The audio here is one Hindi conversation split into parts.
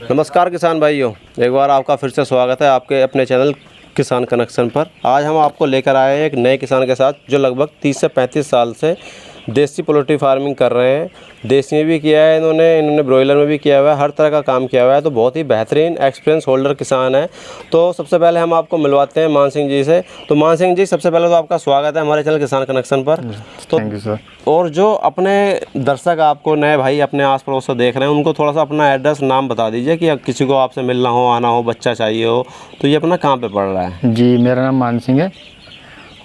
नमस्कार किसान भाइयों, एक बार आपका फिर से स्वागत है आपके अपने चैनल किसान कनेक्शन पर। आज हम आपको लेकर आए हैं एक नए किसान के साथ जो लगभग 30 से 35 साल से देसी पोल्ट्री फार्मिंग कर रहे हैं। देसी में भी किया है इन्होंने ब्रॉयलर में भी किया हुआ है, हर तरह का काम किया हुआ है। तो बहुत ही बेहतरीन एक्सपीरियंस होल्डर किसान है। तो सबसे पहले हम आपको मिलवाते हैं मान सिंह जी से। तो मान सिंह जी, सबसे पहले तो आपका स्वागत है हमारे चैनल किसान कनेक्शन पर। तो थैंक यू सर। और जो अपने दर्शक आपको नए भाई अपने आस पड़ोस से देख रहे हैं, उनको थोड़ा सा अपना एड्रेस नाम बता दीजिए कि किसी को आपसे मिलना हो, आना हो, बच्चा चाहिए हो तो ये अपना कहाँ पे पड़ रहा है? जी, मेरा नाम मान सिंह है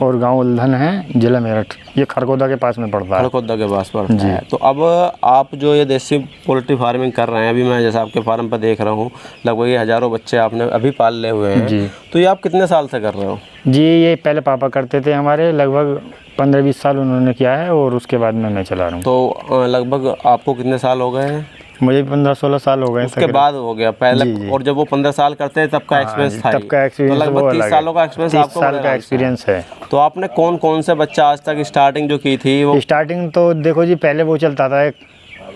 और गांव उल्धन है, जिला मेरठ। ये खरगोदा के पास में पड़ता है। खरगोदा के पास पड़ता है। तो अब आप जो ये देसी पोल्ट्री फार्मिंग कर रहे हैं, अभी मैं जैसे आपके फार्म पर देख रहा हूँ, लगभग ये हज़ारों बच्चे आपने अभी पाल ले हुए हैं जी। तो ये आप कितने साल से कर रहे हो? जी, ये पहले पापा करते थे हमारे, लगभग 15-20 साल उन्होंने किया है और उसके बाद में मैं चला रहा हूँ। तो लगभग आपको कितने साल हो गए हैं? मुझे 15-16 साल हो गए। उसके बाद हो गया पहले जी। और जब वो 15 साल करते हैं तब का एक्सपीरियंस था? तब का एक्सपीरियंस तो लगभग 30 सालों का एक्सपीरियंस आपको? 30 साल का एक्सपीरियंस है। तो आपने कौन कौन से बच्चा आज तक स्टार्टिंग जो की थी? वो स्टार्टिंग तो देखो जी, पहले वो चलता था एक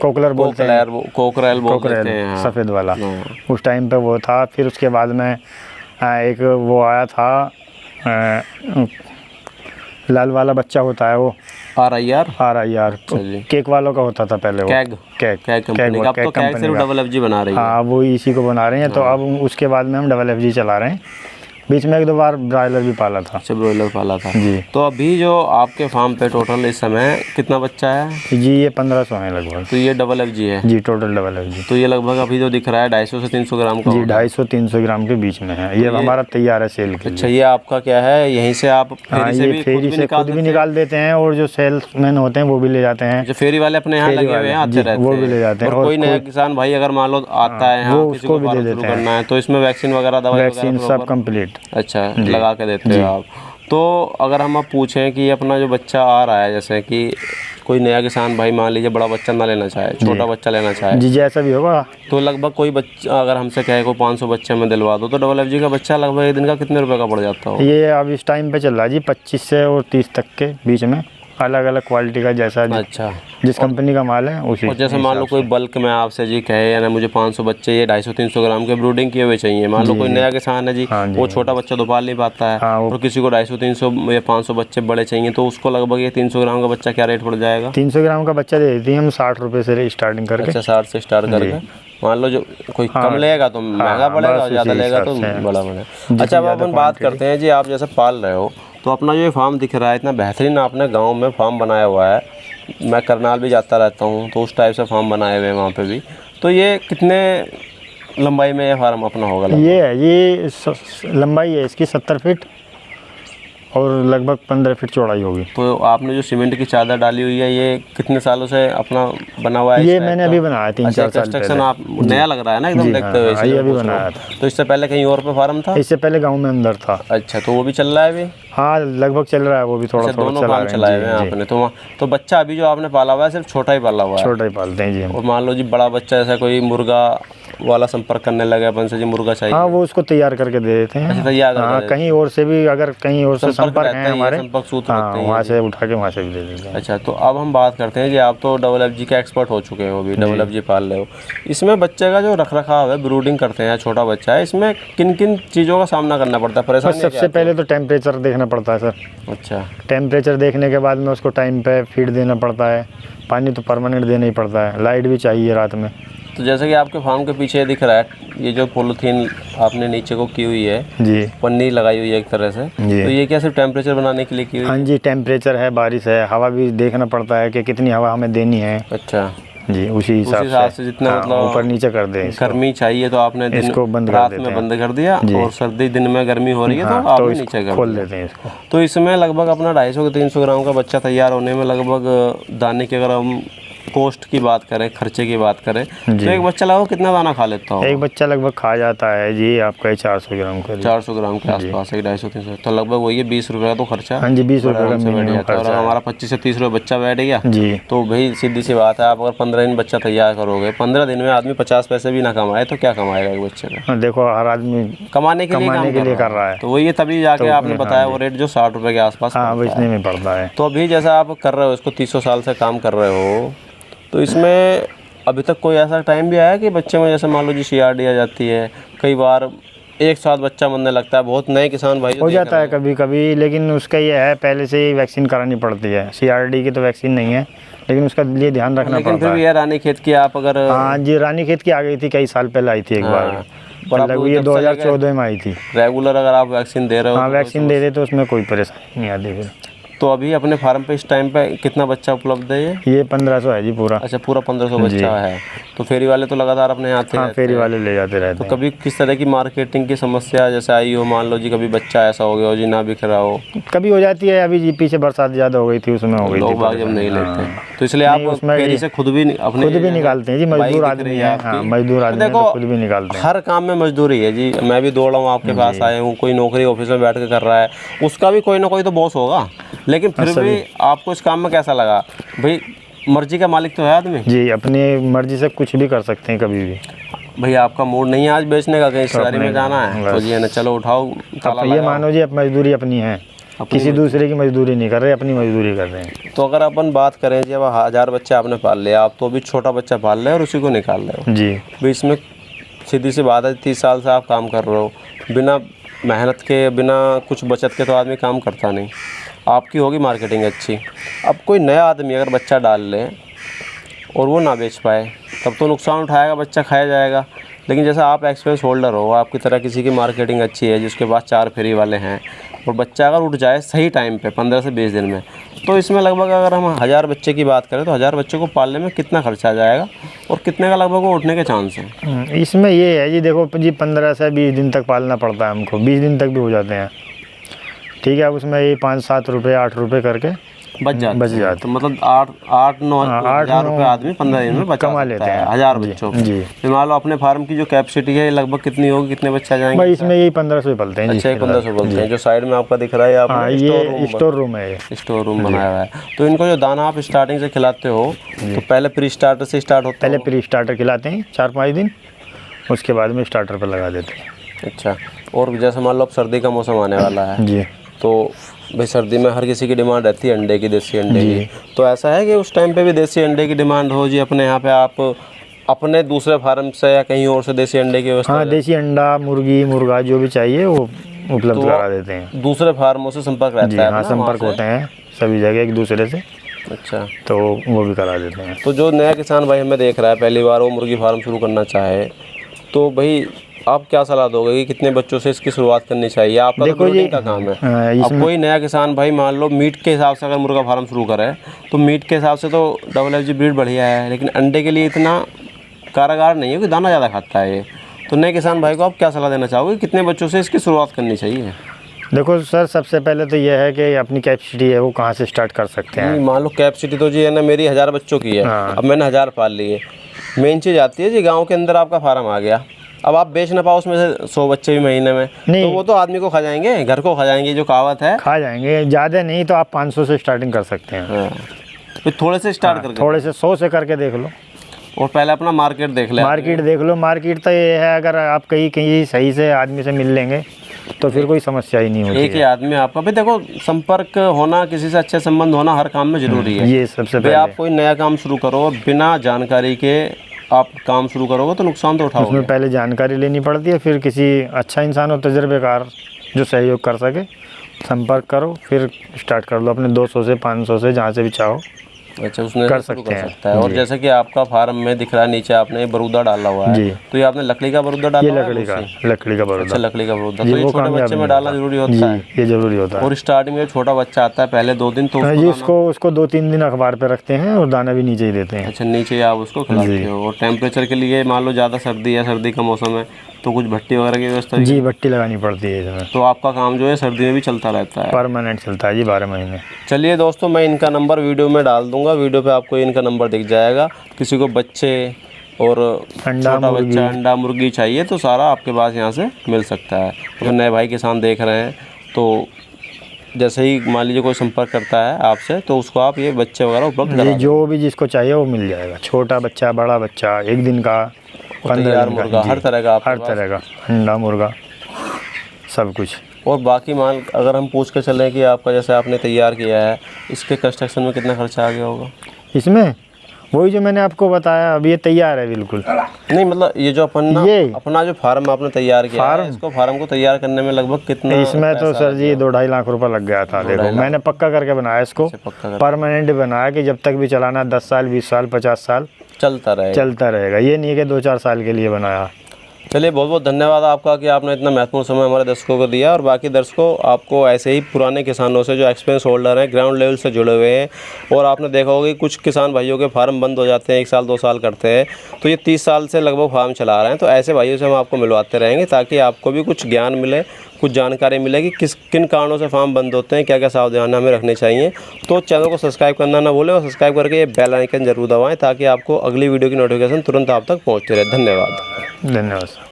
कोकरेल बोलते हैं, सफ़ेद वाला। उस टाइम पे वो था। फिर उसके बाद में एक वो आया था, लाल वाला बच्चा होता है वो, RIR केक वालों का होता था पहले वो। कैग कंपनी डबल FG बना रही है। हाँ, वो इसी को बना रहे हैं। तो अब उसके बाद में हम डबल FG चला रहे हैं। बीच में 1-2 बार ब्रॉयलर भी पाला था। अच्छा, ब्रॉयलर पाला था जी। तो अभी जो आपके फार्म पे टोटल इस समय कितना बच्चा है? जी, ये 1500 है लगभग। तो ये डबल FG है जी, टोटल डबल FG। तो ये लगभग अभी जो दिख रहा है 250 से 300 ग्राम का? जी, 250-300 ग्राम के बीच में है। ये हमारा तैयार है सेल के लिए। अच्छा, ये आपका क्या है, यहीं से आप फेरी से भी निकाल देते हैं और जो सेल्समैन होते हैं वो भी ले जाते हैं। जो फेरी वाले अपने यहाँ लगे हुए हैं आते रहते हैं, वो भी ले जाते हैं। और कोई नया किसान भाई अगर मान लो आता है यहाँ, उसको भी दे देते हैं। तो इसमें वैक्सीन वगैरह, दवाई वैक्सीन सब कंप्लीट अच्छा लगा के देते हो आप। तो अगर हम आप पूछें कि अपना जो बच्चा आ रहा है, जैसे कि कोई नया किसान भाई मान लीजिए बड़ा बच्चा ना लेना चाहे, छोटा बच्चा लेना चाहे जी, जैसा भी होगा, तो लगभग कोई बच्चा अगर हमसे कहे को 500 बच्चे में दिलवा दो तो डबल FG का बच्चा लगभग एक दिन का कितने रुपए का पड़ जाता हो? ये अब इस टाइम पे चल रहा है जी 25 से और 30 तक के बीच में, अलग अलग क्वालिटी का जैसा। अच्छा, जिस कंपनी का माल है उसी। और जैसे मान लो कोई बल्क में आपसे जी कहे यानी मुझे 500 बच्चे ये 250-300 ग्राम के ब्रूडिंग किए हुए चाहिए, मान लो कोई नया किसान है जी, वो छोटा बच्चा तो पाल नहीं पाता है और किसी को 250-300 या 500 बच्चे बड़े चाहिए, तो उसको लगभग ये 300 ग्राम का बच्चा क्या रेट पड़ जाएगा? 300 ग्राम का बच्चा दे देती है हम 60 रुपये से स्टार्टिंग करके। अच्छा, 60 से स्टार्ट करके। मान लो जो कोई कम लेगा तो महंगा पड़ेगा, ज़्यादा लेगा तो बड़ा पड़ेगा। अच्छा, अब अपन बात करते हैं जी, आप जैसे पाल रहे हो तो अपना जो ये फार्म दिख रहा है इतना बेहतरीन आपने गांव में फार्म बनाया हुआ है। मैं करनाल भी जाता रहता हूँ तो उस टाइप से फार्म बनाए हुए हैं वहाँ पे भी। तो ये कितने लंबाई में ये फार्म अपना होगा? ये लंबाई है इसकी 70 फीट और लगभग 15 फीट चौड़ाई होगी। तो आपने जो सीमेंट की चादर डाली हुई है ये कितने सालों से अपना बना हुआ है? ये मैंने अभी बनाया 3-4 साल पहले। आप नया लग रहा है ना एकदम देखते हुए? ये अभी बनाया था। तो इससे पहले कहीं और पे फार्म था? इससे पहले गांव में अंदर था। अच्छा, तो वो भी चल रहा है अभी? हाँ, लगभग चल रहा है वो भी, थोड़ा थोड़ा दोनों फार्म चलाए हुए हैं आपने। तो बच्चा अभी जो आपने पाला हुआ है सिर्फ छोटा ही पाला हुआ है? छोटा ही पालते हैं जी। और मान लो जी बड़ा बच्चा जैसा कोई मुर्गा वाला संपर्क करने लगे अपन से जी, मुर्गा चाहिए, हाँ, वो उसको तैयार करके दे देते हैं। तैयार कहीं और से भी, अगर कहीं और से संपर्क है हमारे, वहाँ से उठा के वहाँ से भी दे देते हैं। अच्छा, तो अब हम बात करते हैं जी, आप तो डबल FG के एक्सपर्ट हो चुके हो, अभी डबल FG पाल रहे हो। इसमें बच्चे का जो रख रखाव है, ब्रूडिंग करते हैं, छोटा बच्चा है, इसमें किन किन चीज़ों का सामना करना पड़ता है, परेशानी? सबसे पहले तो टेम्परेचर देखना पड़ता है सर। अच्छा, टेम्परेचर देखने के बाद में उसको टाइम पे फीड देना पड़ता है, पानी तो परमानेंट देना ही पड़ता है, लाइट भी चाहिए रात में। तो जैसे कि आपके फार्म के पीछे दिख रहा है, ये जो पॉलीथीन आपने नीचे को की हुई है जी, पन्नी लगाई हुई है एक तरह से, तो ये क्या सिर्फ टेम्परेचर बनाने के लिए की हुई है? हाँ जी, टेम्परेचर है, बारिश है, हवा भी देखना पड़ता है कि कितनी हवा हमें देनी है। अच्छा जी, उसी हिसाब से जितना मतलब ऊपर नीचे कर दें। गर्मी चाहिए तो आपने इसको रात में बंद कर दिया, और सर्दी दिन में गर्मी हो रही है तो आपने नीचे खोल देते हैं इसको। तो इसमें लगभग अपना 250 से 300 ग्राम का बच्चा तैयार होने में लगभग दाने की अगर हम कॉस्ट की बात करें, खर्चे की बात करें, तो एक बच्चा लगभग कितना दाना खा लेता हो? एक बच्चा लगभग खा जाता है जी आपका 400 ग्राम का। 400 ग्राम के आसपास, 250-300, तो लगभग वही 20 रुपये का तो खर्चा। हाँ जी, 20 रुपये का बैठ जाता है। और हमारा 25 से 30 रुपये बच्चा बैठ गया जी, तो भाई सीधी सी बात है, आप अगर 15 दिन बच्चा तैयार करोगे, 15 दिन में आदमी 50 पैसे भी ना कमाए तो क्या कमाएगा एक बच्चे का? देखो, हर आदमी कमाने के लिए कर रहा है, तो वही तभी जाके आपने बताया वो रेट जो 60 रुपये के आसपास बेचने में पड़ता है। तो अभी जैसा आप कर रहे हो, इसको 300 साल से काम कर रहे हो, तो इसमें अभी तक कोई ऐसा टाइम भी आया कि बच्चे में जैसे मान लो जी CRD आ जाती है, कई बार एक साथ बच्चा मरने लगता है, बहुत नए किसान भाई हो जाता है कभी कभी, लेकिन उसका ये है पहले से ही वैक्सीन करानी पड़ती है। CRD की तो वैक्सीन नहीं है, लेकिन उसका लिए ध्यान रखना पड़ता है। लेकिन फिर ये रानीखेत की आप अगर, हाँ जी, रानीखेत की आ गई थी, कई साल पहले आई थी एक बार, मतलब ये 2014 में आई थी। रेगुलर अगर आप वैक्सीन दे रहे हो, हाँ वैक्सीन दे रहे तो उसमें कोई परेशानी नहीं आती फिर। तो अभी अपने फार्म पे इस टाइम पे कितना बच्चा उपलब्ध है ये 1500 है जी पूरा। अच्छा, पूरा 1500 बच्चा है। तो फेरी वाले तो लगातार अपने यहाँ आते हाँ, फेरी वाले ले जाते रहते हैं। तो कभी किस तरह की मार्केटिंग की समस्या जैसे आई हो, मान लो जी कभी बच्चा ऐसा हो गया हो जी ना बिक रहा हो? कभी हो जाती है, अभी जी पीछे बरसात ज़्यादा हो गई थी, उसमें हो गई थी, लोग बाग जब नहीं लेते, तो इसलिए आप फेरी से खुद भी निकालते हैं जी, मजदूर आदमी है। हाँ, मजदूर आदमी है तो खुद भी निकालते हैं। हर काम में मजदूरी है जी। मैं भी दौड़ा हूँ, आपके पास आया हूँ, कोई नौकरी ऑफिस में बैठ के कर रहा है, उसका भी कोई ना कोई तो बॉस होगा, लेकिन फिर भी आपको इस काम में कैसा लगा? भाई मर्जी का मालिक तो है आदमी जी, अपनी मर्जी से कुछ भी कर सकते हैं कभी भी। भैया आपका मूड नहीं है आज बेचने का, कहीं शहरी में जाना है तो जी है ना, चलो उठाओ अब ये मानो जी, अब मजदूरी अपनी है, किसी दूसरे की मजदूरी नहीं कर रहे, अपनी मजदूरी कर रहे हैं। तो अगर अपन बात करें जी, अब 1000 बच्चे आपने पाल लिया, आप तो अभी छोटा बच्चा पाल रहे हैं और उसी को निकाल रहे हो जी। बीच में सीधी सी बात है, 30 साल से आप काम कर रहे हो, बिना मेहनत के, बिना कुछ बचत के तो आदमी काम करता नहीं। आपकी होगी मार्केटिंग अच्छी, अब कोई नया आदमी अगर बच्चा डाल ले और वो ना बेच पाए, तब तो नुकसान उठाएगा, बच्चा खाया जाएगा। लेकिन जैसा आप एक्सपीरियंस होल्डर हो, आपकी तरह किसी की मार्केटिंग अच्छी है, जिसके पास 4 फेरी वाले हैं, और बच्चा अगर उठ जाए सही टाइम पे 15 से 20 दिन में, तो इसमें लगभग अगर हम 1000 बच्चे की बात करें तो 1000 बच्चों को पालने में कितना खर्चा आ जाएगा और कितने का लगभग वो उठने के चांस हैं? इसमें ये है जी, देखो जी 15 से 20 दिन तक पालना पड़ता है हमको, 20 दिन तक भी हो जाते हैं, ठीक है। उसमें ये 5-7 रुपये 8 रुपये करके बच जाते, तो मतलब 8-9 हज़ार रुपये आदमी 15 दिन में कमा लेते हैं 1000 बच्चों जी। तो मान लो अपने फार्म की जो कैपेसिटी है लगभग कितनी होगी, कितने बच्चे आ जाएंगे? भाई इसमें यही 1500 पलते हैं। अच्छा, 1500 पलते हैं। जो साइड में आपका दिख रहा है, आप ये स्टोर रूम है, स्टोर रूम बनाया हुआ है। तो इनको जो दाना आप स्टार्टिंग से खिलाते हो तो पहले प्री स्टार्टर से स्टार्ट होता है? पहले प्री स्टार्टर खिलाते हैं 4-5 दिन, उसके बाद में स्टार्टर पर लगा देते हैं। अच्छा, और जैसे मान लो अब सर्दी का मौसम आने वाला है जी, तो भाई सर्दी में हर किसी की डिमांड रहती है अंडे की, देसी अंडे की। तो ऐसा है कि उस टाइम पे भी देसी अंडे की डिमांड हो जी, अपने यहाँ पे आप अपने दूसरे फार्म से या कहीं और से देसी अंडे की व्यवस्था? हाँ, देसी अंडा, मुर्गी, मुर्गा जो भी चाहिए वो उपलब्ध करा देते हैं। दूसरे फार्मों से संपर्क रहता है? हाँ, संपर्क होते हैं सभी जगह एक दूसरे से। अच्छा, तो वो भी करा देते हैं। तो जो नया किसान भाई हमें देख रहा है, पहली बार वो मुर्गी फार्म शुरू करना चाहे, तो भाई आप क्या सलाह दोगे कि कितने बच्चों से इसकी शुरुआत करनी चाहिए? आपका देखो जी का काम है। अब कोई नया किसान भाई मान लो मीट के हिसाब से अगर मुर्गा फार्म शुरू करे तो मीट के हिसाब से तो FFG ब्रीड बढ़िया है, लेकिन अंडे के लिए इतना कारगर नहीं है कि दाना ज़्यादा खाता है ये। तो नए किसान भाई को आप क्या सलाह देना चाहोगे, कितने बच्चों से इसकी शुरुआत करनी चाहिए? देखो सर, सबसे पहले तो ये है कि अपनी कैपेसिटी है वो कहाँ से स्टार्ट कर सकते हैं। मान लो कैपेसिटी तो जी है ना मेरी 1000 बच्चों की है। अब मैंने 1000 पाल लिए। मेन चीज़ आती है जी, गाँव के अंदर आपका फार्म आ गया, अब आप बेच ना पाओ उसमें से 100 बच्चे भी महीने में, तो वो तो आदमी को खा जाएंगे, घर को खा जाएंगे, जो कहावत है। खा जाएंगे, ज़्यादा नहीं तो आप 500 से स्टार्टिंग कर सकते हैं। तो थोड़े से स्टार्ट करके, थोड़े से 100 से करके देख लो, और पहले अपना मार्केट देख ले। मार्केट देख लो। मार्केट तो ये है, अगर आप कहीं सही से आदमी से मिल लेंगे तो फिर कोई समस्या ही नहीं होती। एक ही आदमी आपका भी देखो, संपर्क होना, किसी से अच्छे संबंध होना हर काम में जरूरी है। ये सबसे पहले आप कोई नया काम शुरू करो, बिना जानकारी के आप काम शुरू करोगे तो नुकसान तो उठाओगे। उसमें पहले जानकारी लेनी पड़ती है, फिर किसी अच्छा इंसान हो, तजर्बेकार, जो सहयोग कर सके, संपर्क करो, फिर स्टार्ट कर लो अपने 200 से 500 से, जहाँ से भी चाहो। अच्छा, उसने कर सकते हैं। और जैसे कि आपका फार्म में दिख रहा है नीचे आपने बरूदा डाला हुआ है, तो ये आपने लकड़ी का बरूदा डाला हुआ है? लकड़ी का बरूदा। अच्छा, लकड़ी का बरूदा। तो ये छोटे बच्चे में डालना जरूरी होता है? ये जरूरी होता है। और स्टार्टिंग में छोटा बच्चा आता है पहले 2 दिन, तो उसको 2-3 दिन अखबार पे रखते हैं और दाना भी नीचे ही देते हैं। अच्छा, नीचे आप उसको खिलाते हो। और टेम्परेचर के लिए मान लो ज़्यादा सर्दी है, सर्दी का मौसम है, तो कुछ भट्टी वगैरह की व्यवस्था? जी, भट्टी लगानी पड़ती है इसमें। तो आपका काम जो है सर्दी में भी चलता रहता है? परमानेंट चलता है जी, 12 महीने। चलिए दोस्तों, मैं इनका नंबर वीडियो में डाल दूंगा, वीडियो पे आपको इनका नंबर दिख जाएगा। किसी को बच्चे और छोटा बच्चा, अंडा, मुर्गी चाहिए तो सारा आपके पास यहाँ से मिल सकता है। अगर नए भाई किसान देख रहे हैं तो जैसे ही मान लीजिए कोई संपर्क करता है आपसे तो उसको आप ये बच्चे वगैरह उपलब्ध करा, जो भी जिसको चाहिए वो मिल जाएगा। छोटा बच्चा, बड़ा बच्चा, 1 दिन का, 15 मुर्गा, हर तरह का, हर तरह का अंडा, मुर्गा, सब कुछ। और बाकी माल अगर हम पूछ के चलें कि आपका जैसे आपने तैयार किया है, इसके कंस्ट्रक्शन में कितना खर्चा आ गया होगा? इसमें वही जो मैंने आपको बताया, अब ये तैयार है बिल्कुल। नहीं मतलब ये जो अपना जो फार्म आपने तैयार किया है, इसको फार्म को तैयार करने में लगभग कितना? इसमें तो सर जी 2-2.5 लाख रुपए लग गया था। देखो मैंने पक्का करके बनाया इसको, परमानेंट बनाया कि जब तक भी चलाना 10 साल 20 साल 50 साल चलता रहेगा। ये नहीं है कि 2-4 साल के लिए बनाया। चलिए बहुत बहुत धन्यवाद आपका कि आपने इतना महत्वपूर्ण समय हमारे दर्शकों को दिया। और बाकी दर्शकों, आपको ऐसे ही पुराने किसानों से जो एक्सपीरियंस होल्डर हैं, ग्राउंड लेवल से जुड़े हुए हैं, और आपने देखा होगा कि कुछ किसान भाइयों के फार्म बंद हो जाते हैं, 1 साल 2 साल करते हैं, तो ये 30 साल से लगभग फार्म चला रहे हैं। तो ऐसे भाइयों से हम आपको मिलवाते रहेंगे ताकि आपको भी कुछ ज्ञान मिले, कुछ जानकारी मिले कि किन कारणों से फार्म बंद होते हैं, क्या क्या सावधानी हमें रखनी चाहिए। तो चैनल को सब्सक्राइब करना ना भूलें और सब्सक्राइब करके ये बेल आइकन जरूर दबाएँ ताकि आपको अगली वीडियो की नोटिफिकेशन तुरंत आप तक पहुँचती रहे। धन्यवाद।